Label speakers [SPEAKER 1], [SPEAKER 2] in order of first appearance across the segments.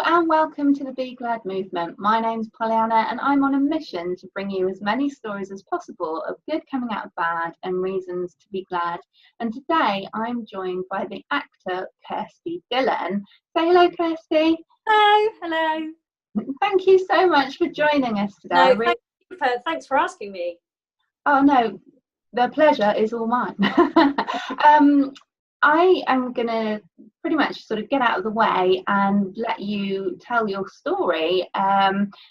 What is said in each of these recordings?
[SPEAKER 1] and welcome to the Be Glad movement. My name's Pollyanna and I'm on a mission to bring you as many stories as possible of good coming out of bad and reasons to be glad. And today I'm joined by the actor Kirsty Dillon. Say hello, Kirsty.
[SPEAKER 2] Hello.
[SPEAKER 1] Thank you so much for joining us today.
[SPEAKER 2] Thanks for asking me.
[SPEAKER 1] Oh no, the pleasure is all mine. I am going to pretty much sort of get out of the way and let you tell your story.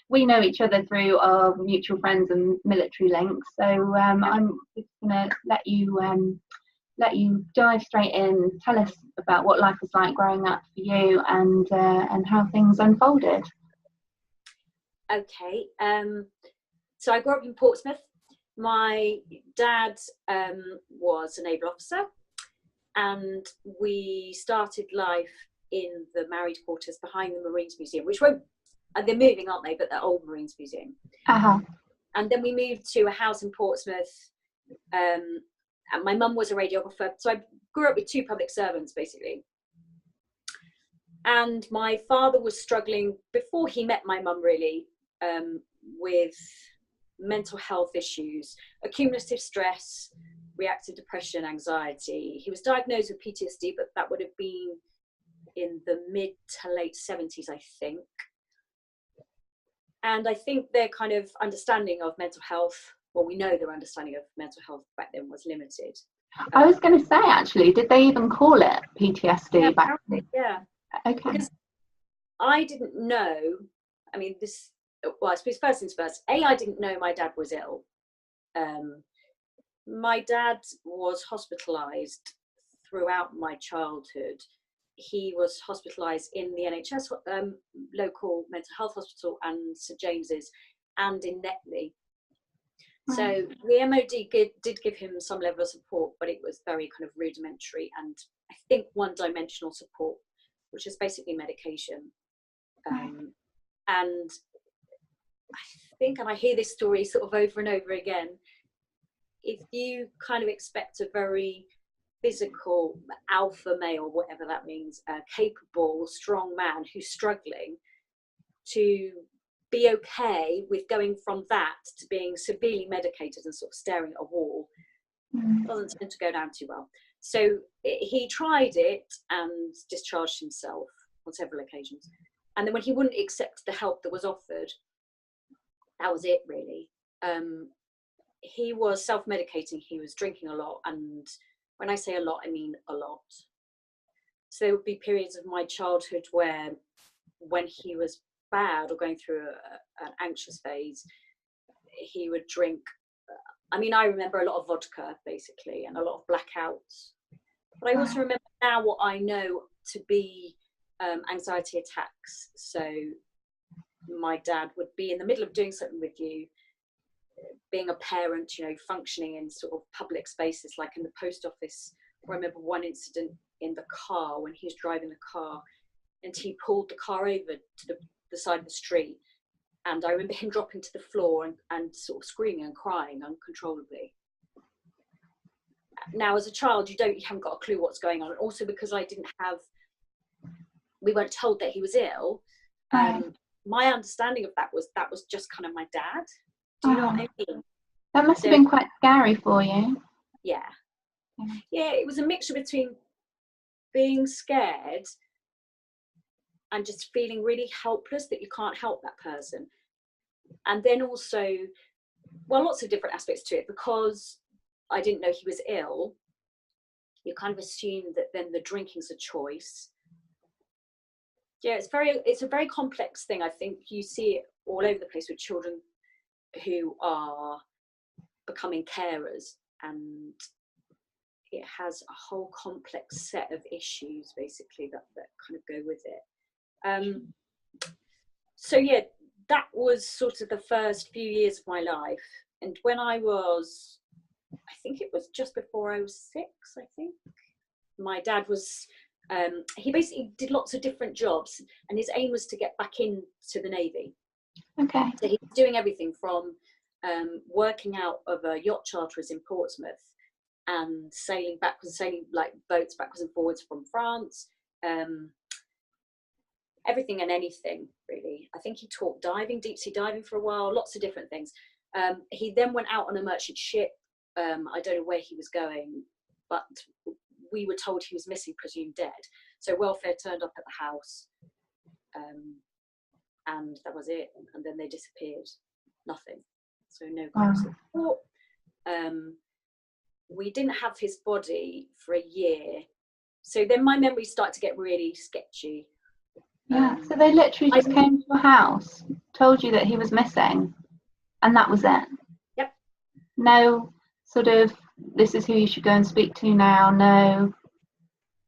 [SPEAKER 1] We know each other through our mutual friends and military links, so I'm just going to let you dive straight in. Tell us about what life was like growing up for you and how things unfolded.
[SPEAKER 2] Okay, so I grew up in Portsmouth. My dad was a naval officer, and we started life in the married quarters behind the Marines Museum, which won't, they're moving, aren't they, but the old Marines Museum. And then we moved to a house in Portsmouth, and my mum was a radiographer, so I grew up with two public servants basically. And my father was struggling, before he met my mum really, with mental health issues, accumulative stress, reactive depression, anxiety. He was diagnosed with PTSD, but that would have been in the mid to late 70s, I think. And I think their kind of understanding of mental health, well, we know their understanding of mental health back then was limited.
[SPEAKER 1] I was going to say, actually, did they even call it PTSD back then?
[SPEAKER 2] Yeah.
[SPEAKER 1] Okay.
[SPEAKER 2] Because I didn't know, I mean, well, I suppose first things first, I didn't know my dad was ill. My dad was hospitalised throughout my childhood. He was hospitalised in the NHS local mental health hospital and St James's and in Netley. So the MOD did give him some level of support, but it was very kind of rudimentary and I think one-dimensional support, which is basically medication. And I think, and I hear this story sort of over and over again, if you kind of expect a very physical alpha male, whatever that means, capable, strong man who's struggling, to be okay with going from that to being severely medicated and sort of staring at a wall, doesn't tend to go down too well. So he tried it and discharged himself on several occasions. And then when he wouldn't accept the help that was offered, that was it really. He was self-medicating, he was drinking a lot, and when I say a lot, I mean a lot. So there would be periods of my childhood where when he was bad or going through an anxious phase, he would drink, I mean, I remember a lot of vodka basically and a lot of blackouts. But I also remember now what I know to be anxiety attacks. So my dad would be in the middle of doing something with you, being a parent, you know, functioning in sort of public spaces like in the post office. I remember one incident in the car when he was driving the car and he pulled the car over to the side of the street, and I remember him dropping to the floor and sort of screaming and crying uncontrollably. Now as a child you haven't got a clue what's going on, and also because we weren't told that he was ill. My understanding of that was just kind of my dad. Do you know what I mean?
[SPEAKER 1] That must have been quite scary for you.
[SPEAKER 2] Yeah, it was a mixture between being scared and just feeling really helpless that you can't help that person. And then also, well, lots of different aspects to it, because I didn't know he was ill. You kind of assume that then the drinking's a choice. Yeah, it's a very complex thing. I think you see it all over the place with children who are becoming carers, and it has a whole complex set of issues basically that kind of go with it. So yeah, that was sort of the first few years of my life. And when I think it was just before I was 6, I think, my dad was, he basically did lots of different jobs, and his aim was to get back into the Navy.
[SPEAKER 1] Okay.
[SPEAKER 2] So he was doing everything from working out of yacht charterers in Portsmouth and sailing like boats backwards and forwards from France, everything and anything, really. I think he taught diving, deep sea diving for a while, lots of different things. He then went out on a merchant ship. I don't know where he was going, but we were told he was missing, presumed dead. So welfare turned up at the house, and that was it. And then they disappeared. Nothing. So no kind of support. We didn't have his body for a year. So then my memories started to get really sketchy.
[SPEAKER 1] Yeah, so they literally just came to your house, told you that he was missing, and that was it?
[SPEAKER 2] Yep.
[SPEAKER 1] No sort of, this is who you should go and speak to now, no,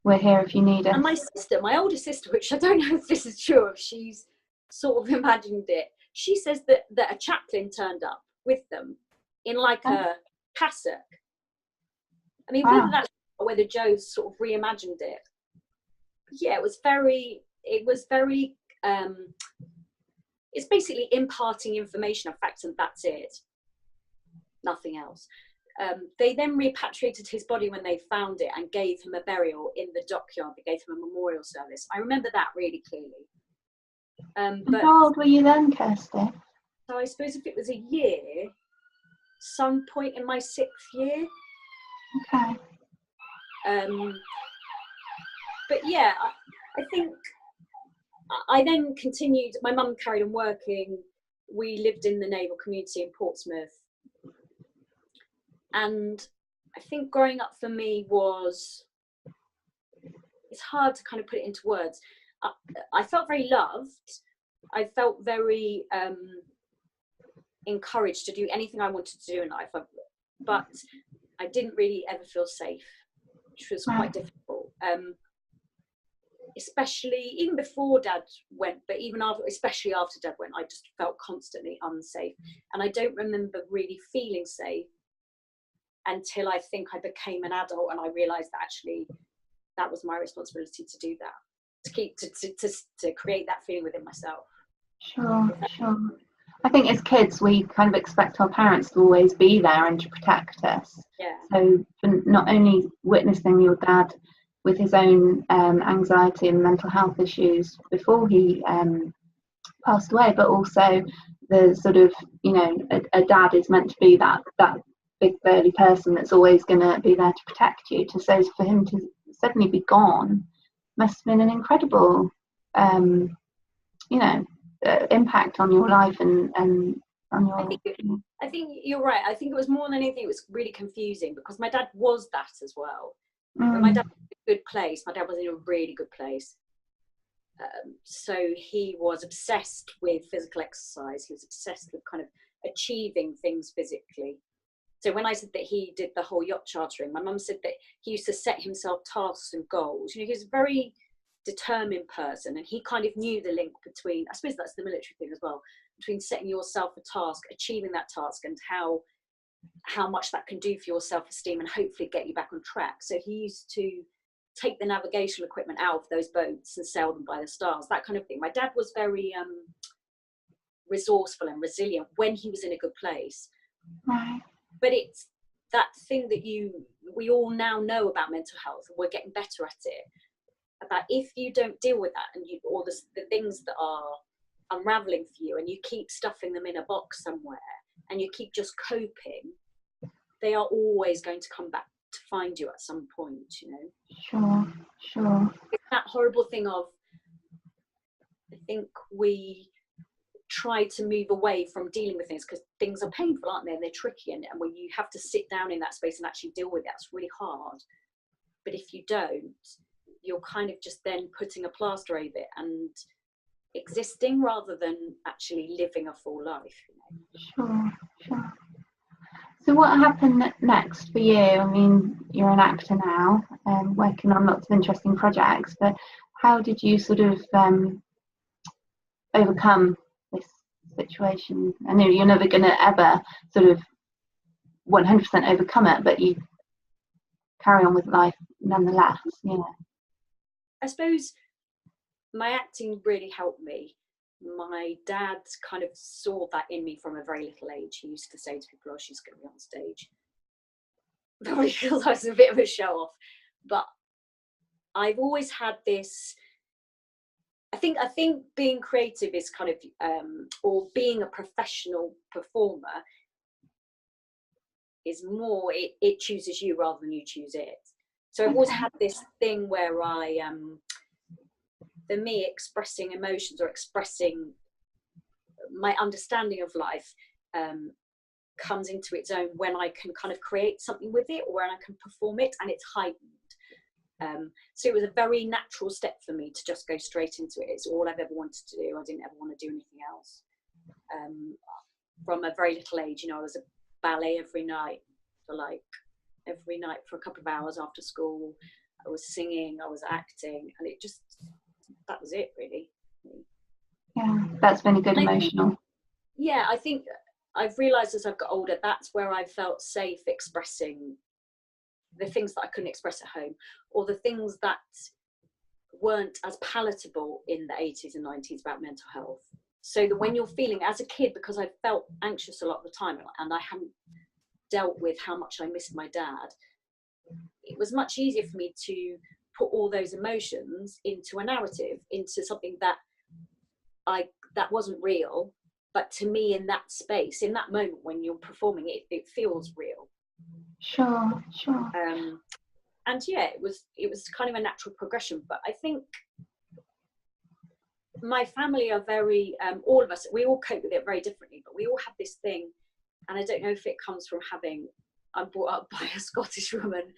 [SPEAKER 1] we're here if you need us.
[SPEAKER 2] And my sister, my older sister, which I don't know if this is true, if she's sort of imagined it, she says that a chaplain turned up with them in like a cassock. I mean, whether that's or whether Joe's sort of reimagined it. Yeah, it was very, it's basically imparting information of facts, and that's it. Nothing else. They then repatriated his body when they found it and gave him a burial in the dockyard. They gave him a memorial service. I remember that really clearly. But
[SPEAKER 1] how old were you then, Kirsty?
[SPEAKER 2] So I suppose if it was a year, some point in my 6th year.
[SPEAKER 1] Okay.
[SPEAKER 2] But yeah, I think I then continued. My mum carried on working. We lived in the naval community in Portsmouth. And I think growing up for me was, it's hard to kind of put it into words. I felt very loved. I felt very encouraged to do anything I wanted to do in life. But I didn't really ever feel safe, which was quite difficult. Especially even before Dad went, but even after, especially after Dad went, I just felt constantly unsafe. And I don't remember really feeling safe until I think I became an adult and I realised that actually that was my responsibility to do that, to keep to create that feeling within myself.
[SPEAKER 1] Sure. I think as kids we kind of expect our parents to always be there and to protect us.
[SPEAKER 2] Yeah.
[SPEAKER 1] So for not only witnessing your dad with his own anxiety and mental health issues before he passed away, but also the sort of, you know, a dad is meant to be that big burly person that's always going to be there to protect you. So for him to suddenly be gone must have been an incredible, you know, impact on your life and on your.
[SPEAKER 2] I think you're right. I think it was more than anything, it was really confusing because my dad was that as well. But my dad was in a good place. My dad was in a really good place. So he was obsessed with physical exercise. He was obsessed with kind of achieving things physically. So when I said that he did the whole yacht chartering, my mum said that he used to set himself tasks and goals. You know, he was a very determined person, and he kind of knew the link between, I suppose that's the military thing as well, between setting yourself a task, achieving that task, and how much that can do for your self-esteem and hopefully get you back on track. So he used to take the navigational equipment out of those boats and sail them by the stars, that kind of thing. My dad was very resourceful and resilient when he was in a good place.
[SPEAKER 1] Right.
[SPEAKER 2] But it's that thing that we all now know about mental health, and we're getting better at it, about if you don't deal with that and or the things that are unraveling for you, and you keep stuffing them in a box somewhere and you keep just coping, they are always going to come back to find you at some point, you know.
[SPEAKER 1] Sure.
[SPEAKER 2] It's that horrible thing of, I think we try to move away from dealing with things because things are painful, aren't they? And they're tricky, and when you have to sit down in that space and actually deal with it, it's really hard. But if you don't, you're kind of just then putting a plaster over it and existing rather than actually living a full life, you know?
[SPEAKER 1] Sure. So what happened next for you? I mean, you're an actor now, working on lots of interesting projects, but how did you sort of overcome this situation? I know you're never going to ever sort of 100% overcome it, but you carry on with life nonetheless, you know.
[SPEAKER 2] I suppose my acting really helped me. My dad kind of saw that in me from a very little age. He used to say to people, "Oh, she's going to be on stage." Probably because I was a bit of a show off. But I've always had this I think being creative is kind of, or being a professional performer is more, it chooses you rather than you choose it. So I've always had this thing where for me, expressing emotions or expressing my understanding of life comes into its own when I can kind of create something with it, or when I can perform it and it's heightened. So it was a very natural step for me to just go straight into it. It's all I've ever wanted to do. I didn't ever want to do anything else. From a very little age, I was at ballet every night for a couple of hours after school. I was singing, I was acting, and that was it really.
[SPEAKER 1] Yeah, that's been a good emotional.
[SPEAKER 2] I think I've realised as I've got older, that's where I felt safe expressing the things that I couldn't express at home, or the things that weren't as palatable in the 80s and 90s about mental health. So that when you're feeling, as a kid, because I felt anxious a lot of the time and I hadn't dealt with how much I missed my dad, it was much easier for me to put all those emotions into a narrative, into something that wasn't real, but to me, in that space, in that moment when you're performing it feels real.
[SPEAKER 1] Sure.
[SPEAKER 2] And yeah, it was kind of a natural progression. But I think my family are very, all of us, we all cope with it very differently, but we all have this thing, and I don't know if it comes from I'm brought up by a Scottish woman,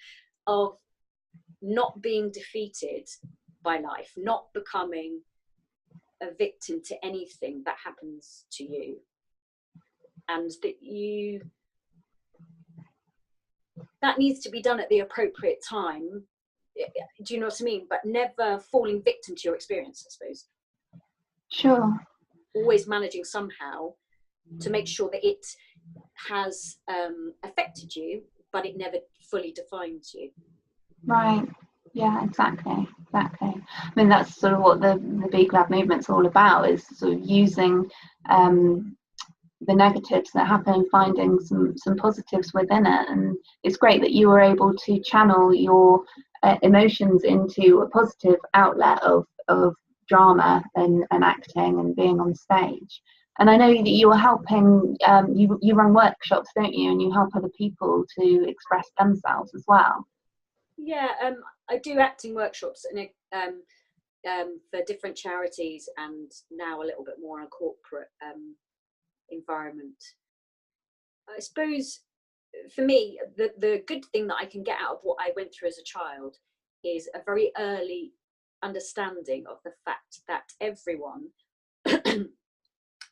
[SPEAKER 2] of not being defeated by life, not becoming a victim to anything that happens to you, and that needs to be done at the appropriate time. Do you know what I mean? But never falling victim to your experience, I suppose.
[SPEAKER 1] Sure.
[SPEAKER 2] Always managing somehow to make sure that it has affected you, but it never fully defines you. Right.
[SPEAKER 1] Yeah, exactly. I mean, that's sort of what the Big Lab movement's all about, is sort of using the negatives that happen and finding some positives within it. And it's great that you were able to channel your emotions into a positive outlet of drama and acting and being on stage. And I know that you are helping, you run workshops, don't you, and you help other people to express themselves as well.
[SPEAKER 2] Yeah, I do acting workshops for different charities, and now a little bit more in a corporate environment. I suppose for me, the good thing that I can get out of what I went through as a child is a very early understanding of the fact that everyone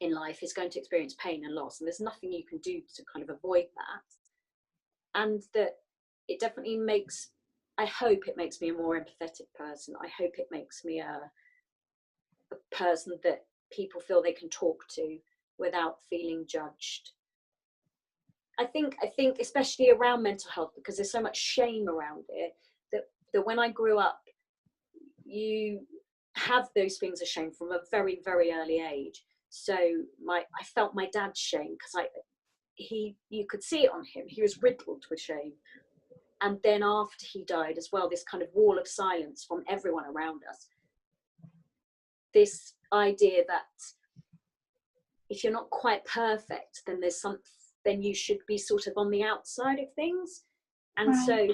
[SPEAKER 2] in life is going to experience pain and loss, and there's nothing you can do to kind of avoid that. And that it definitely I hope it makes me a more empathetic person. I hope it makes me a person that people feel they can talk to without feeling judged. I think especially around mental health, because there's so much shame around it, that when I grew up, you have those things of shame from a very, very early age. So I felt my dad's shame, because you could see it on him. He was riddled with shame. And then after he died as well, this kind of wall of silence from everyone around us. This idea that if you're not quite perfect, then then you should be sort of on the outside of things. And so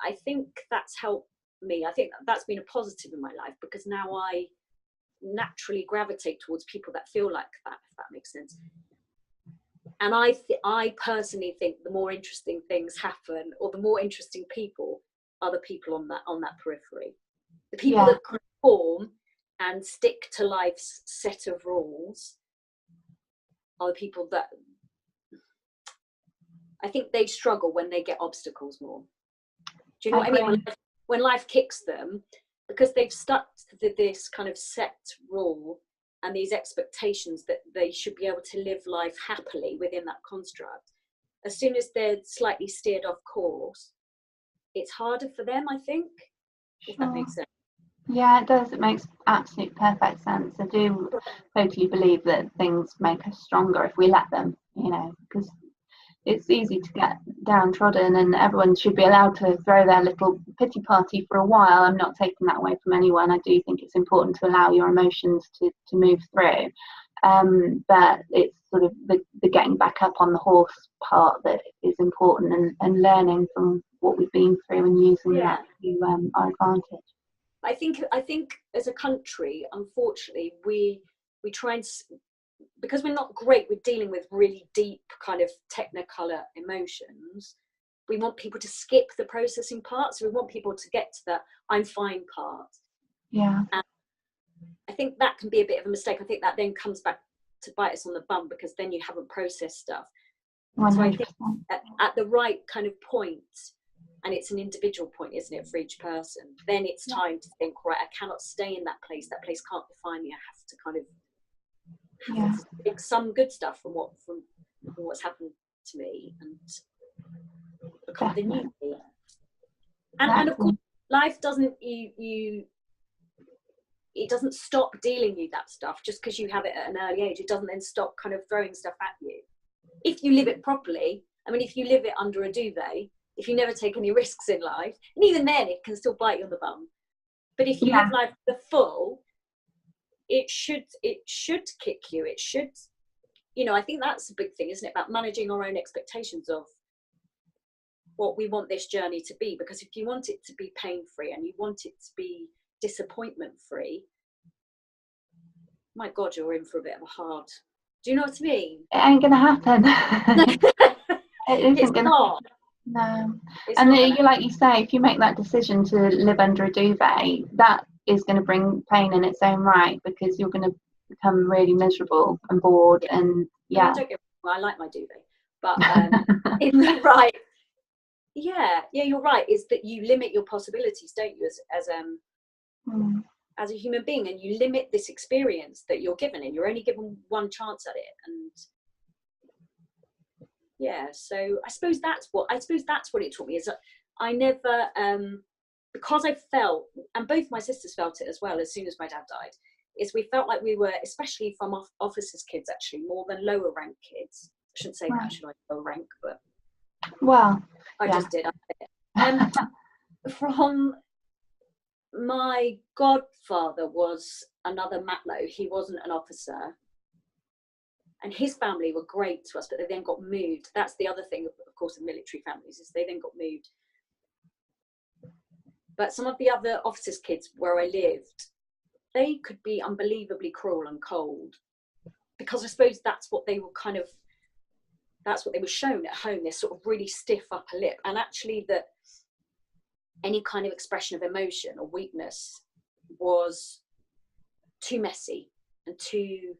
[SPEAKER 2] I think that's helped me. I think that's been a positive in my life, because now I naturally gravitate towards people that feel like that, if that makes sense. And I personally think the more interesting things happen, or the more interesting people, are the people on that periphery. The people that conform and stick to life's set of rules are the people that I think they struggle when they get obstacles more. Do you know what I mean? When life kicks them, because they've stuck to this kind of set rule and these expectations that they should be able to live life happily within that construct. As soon as they're slightly steered off course, it's harder for them, I think, if that makes sense.
[SPEAKER 1] Yeah, it does. It makes absolute perfect sense. I do totally believe that things make us stronger if we let them, because it's easy to get downtrodden, and everyone should be allowed to throw their little pity party for a while. I'm not taking that away from anyone. I do think it's important to allow your emotions to move through. But it's sort of the getting back up on the horse part that is important, and learning from what we've been through and using that to our advantage.
[SPEAKER 2] I think as a country, unfortunately, we try and, because we're not great with dealing with really deep kind of technicolor emotions, we want people to skip the processing part. So we want people to get to the I'm fine part.
[SPEAKER 1] Yeah.
[SPEAKER 2] And I think that can be a bit of a mistake. I think that then comes back to bite us on the bum, because then you haven't processed stuff.
[SPEAKER 1] 100%.
[SPEAKER 2] So I think at the right kind of point, and it's an individual point, isn't it, for each person, then it's time to think, right, I cannot stay in that place can't define me. I have to kind of take some good stuff from what's happened to me and become the new me. And of course, life doesn't it doesn't stop dealing you that stuff just because you have it at an early age. It doesn't then stop kind of throwing stuff at you if you live it properly. I mean, if you live it under a duvet, if you never take any risks in life, and even then it can still bite you on the bum. But if you live life to the full, it should kick you. It should, I think that's a big thing, isn't it, about managing our own expectations of what we want this journey to be. Because if you want it to be pain-free and you want it to be disappointment-free, my God, you're in for a bit of a hard. Do you know what I mean?
[SPEAKER 1] It ain't gonna happen. It isn't gonna.
[SPEAKER 2] Not.
[SPEAKER 1] No. And like you say, if you make that decision to live under a duvet, that is going to bring pain in its own right, because you're going to become really miserable and bored. And
[SPEAKER 2] don't get me wrong, I like my duvet, but in the right, you're right, is that you limit your possibilities, don't you, as a human being, and you limit this experience that you're given, and you're only given one chance at it. And so I suppose that's what it taught me, is that I never, because I felt, and both my sisters felt it as well as soon as my dad died, is we felt like we were, especially from officers' kids, actually, more than lower rank kids. I shouldn't say that, should I, lower rank, but I just did. From my godfather was another Matlow. He wasn't an officer. And his family were great to us, but they then got moved. That's the other thing, of course, in military families, is they then got moved. But some of the other officers' kids where I lived, they could be unbelievably cruel and cold, because I suppose that's what they were shown at home, this sort of really stiff upper lip. And actually that any kind of expression of emotion or weakness was too messy and too,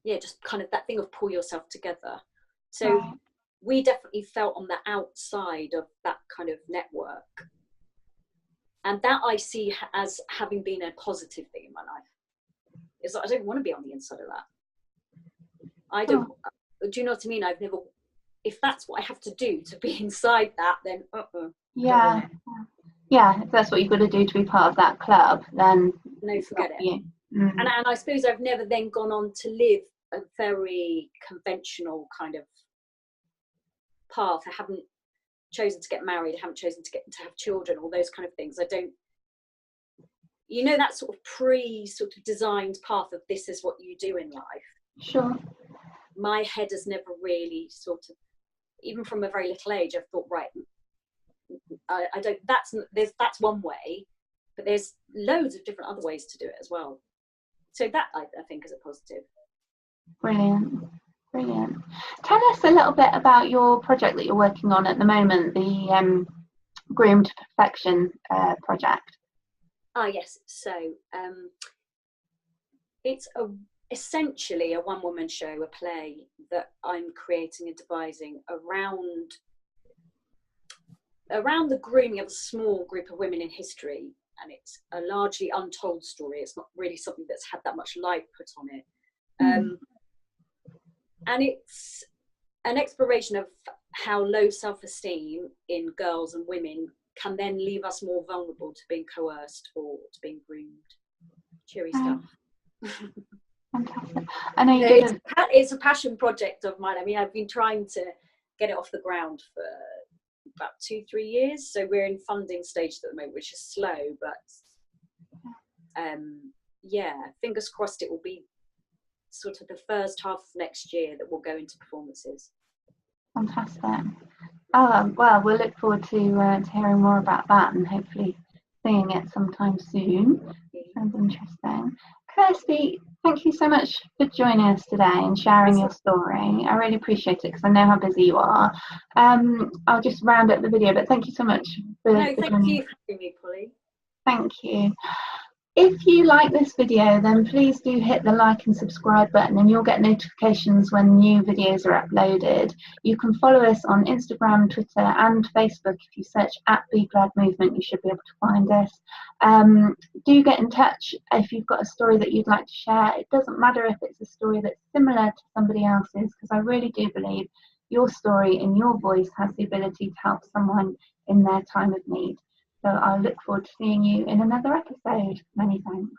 [SPEAKER 2] just kind of that thing of pull yourself together. So we definitely felt on the outside of that kind of network. And that I see as having been a positive thing in my life. Is that I don't want to be on the inside of that. I don't, do you know what I mean? I've never, if that's what I have to do to be inside that, then
[SPEAKER 1] if that's what you've got to do to be part of that club, then
[SPEAKER 2] no, forget it. And I suppose I've never then gone on to live a very conventional kind of path. I haven't chosen to get married. I haven't chosen to have children, all those kind of things. I don't, that sort of designed path of this is what you do in life. Sure. My head has never really sort of, even from a very little age, I've thought, right, I don't, that's one way, but there's loads of different other ways to do it as well. So that I think is a positive. Brilliant.
[SPEAKER 1] Tell us a little bit about your project that you're working on at the moment, the Groom to Perfection project.
[SPEAKER 2] Yes. So it's essentially a one-woman show, a play that I'm creating and devising around the grooming of a small group of women in history. And it's a largely untold story. It's not really something that's had that much light put on it. And it's an exploration of how low self-esteem in girls and women can then leave us more vulnerable to being coerced or to being groomed. Cheery stuff.
[SPEAKER 1] Fantastic. I know it's a passion project of mine. I mean, I've been trying to
[SPEAKER 2] get it off the ground for about 2-3 years. So we're in funding stage at the moment, which is slow, but yeah, fingers crossed it will be sort of the first half of next year that will go into performances.
[SPEAKER 1] Fantastic. Well, we'll look forward to hearing more about that and hopefully seeing it sometime soon. Sounds interesting. Kirsty, thank you so much for joining us today and sharing your story. I really appreciate it because I know how busy you are. I'll just round up the video, but thank you so much for
[SPEAKER 2] thank
[SPEAKER 1] joining.
[SPEAKER 2] you for having me, Polly.
[SPEAKER 1] Thank you. If you like this video, then please do hit the like and subscribe button and you'll get notifications when new videos are uploaded. You can follow us on Instagram, Twitter and Facebook. If you search @Be Glad Movement, you should be able to find us. Do get in touch if you've got a story that you'd like to share. It doesn't matter if it's a story that's similar to somebody else's, because I really do believe your story and your voice has the ability to help someone in their time of need. So I look forward to seeing you in another episode. Many thanks.